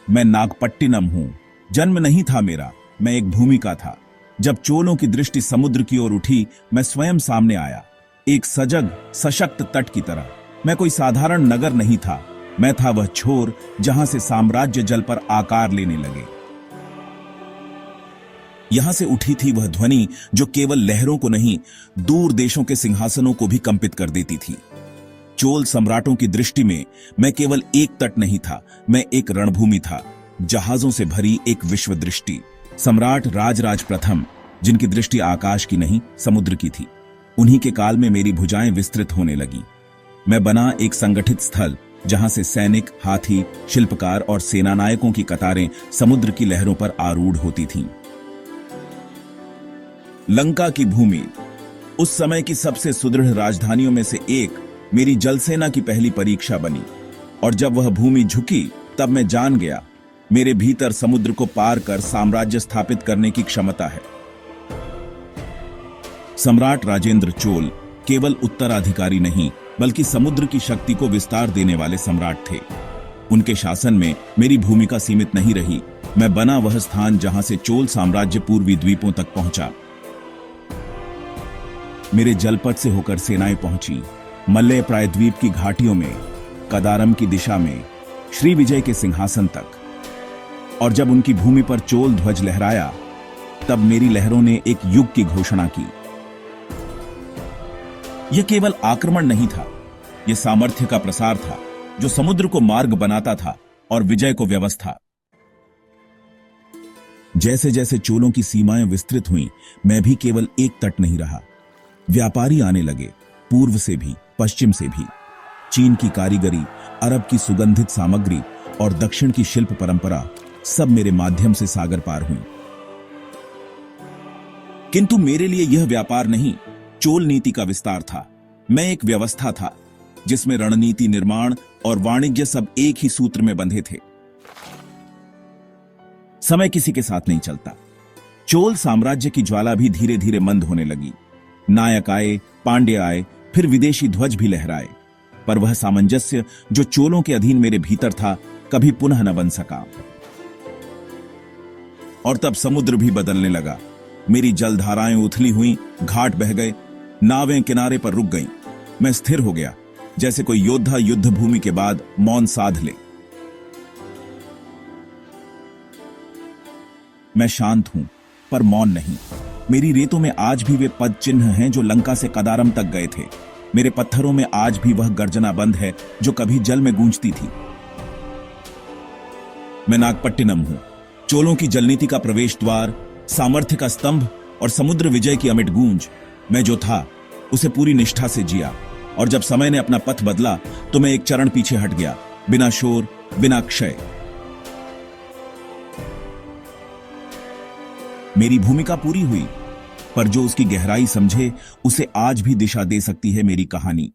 मैं नागपट्टिनम हूं। जन्म नहीं था मेरा, मैं एक भूमिका था। जब चोलों की दृष्टि समुद्र की ओर उठी, मैं स्वयं सामने आया, एक सजग सशक्त तट की तरह। मैं कोई साधारण नगर नहीं था, मैं था वह छोर जहां से साम्राज्य जल पर आकार लेने लगे। यहां से उठी थी वह ध्वनि जो केवल लहरों को नहीं, दूर देशों के सिंहासनों को भी कंपित कर देती थी। चोल सम्राटों की दृष्टि में मैं केवल एक तट नहीं था, मैं एक रणभूमि था, जहाजों से भरी एक विश्व दृष्टि। सम्राट राजराज प्रथम, जिनकी दृष्टि आकाश की नहीं समुद्र की थी, उन्हीं के काल में मेरी भुजाएं विस्तृत होने लगी। मैं बना एक संगठित स्थल जहां से सैनिक, हाथी, शिल्पकार और सेनानायकों की कतारें समुद्र की लहरों पर आरूढ़ होती थीं। लंका की भूमि उस समय की सबसे सुदृढ़ राजधानियों में से एक मेरी जलसेना की पहली परीक्षा बनी, और जब वह भूमि झुकी तब मैं जान गया मेरे भीतर समुद्र को पार कर साम्राज्य स्थापित करने की क्षमता है। सम्राट राजेंद्र चोल केवल उत्तराधिकारी नहीं बल्कि समुद्र की शक्ति को विस्तार देने वाले सम्राट थे। उनके शासन में मेरी भूमिका सीमित नहीं रही, मैं बना वह स्थान जहां से चोल साम्राज्य पूर्वी द्वीपों तक पहुंचा। मेरे जलपथ से होकर सेनाएं पहुंची मल्लय प्रायद्वीप की घाटियों में, कदारम की दिशा में, श्री विजय के सिंहासन तक। और जब उनकी भूमि पर चोल ध्वज लहराया तब मेरी लहरों ने एक युग की घोषणा की। यह केवल आक्रमण नहीं था, यह सामर्थ्य का प्रसार था जो समुद्र को मार्ग बनाता था और विजय को व्यवस्था। जैसे जैसे चोलों की सीमाएं विस्तृत हुईं, मैं भी केवल एक तट नहीं रहा। व्यापारी आने लगे, पूर्व से भी, पश्चिम से भी। चीन की कारीगरी, अरब की सुगंधित सामग्री और दक्षिण की शिल्प परंपरा सब मेरे माध्यम से सागर पार हुई। किंतु मेरे लिए यह व्यापार नहीं, चोल नीति का विस्तार था। मैं एक व्यवस्था था जिसमें रणनीति, निर्माण और वाणिज्य सब एक ही सूत्र में बंधे थे। समय किसी के साथ नहीं चलता। चोल साम्राज्य की ज्वाला भी धीरे धीरे मंद होने लगी। नायक आए, पांड्य आए, फिर विदेशी ध्वज भी लहराए, पर वह सामंजस्य जो चोलों के अधीन मेरे भीतर था कभी पुनः न बन सका। और तब समुद्र भी बदलने लगा। मेरी जलधाराएं उथली हुई, घाट बह गए, नावें किनारे पर रुक गईं। मैं स्थिर हो गया, जैसे कोई योद्धा युद्ध भूमि के बाद मौन साध ले। मैं शांत हूं, पर मौन नहीं। मेरी रेतों में आज भी वे पद चिन्ह हैं जो लंका से कदारम तक गए थे। मेरे पत्थरों में आज भी वह गर्जना बंद है जो कभी जल में गूंजती थी। मैं नागपट्टिनम हूं, चोलों की जलनीति का प्रवेश द्वार, सामर्थ्य का स्तंभ और समुद्र विजय की अमिट गूंज। मैं जो था उसे पूरी निष्ठा से जिया, और जब समय ने अपना पथ बदला तो मैं एक चरण पीछे हट गया, बिना शोर, बिना क्षय। मेरी भूमिका पूरी हुई, पर जो उसकी गहराई समझे उसे आज भी दिशा दे सकती है मेरी कहानी।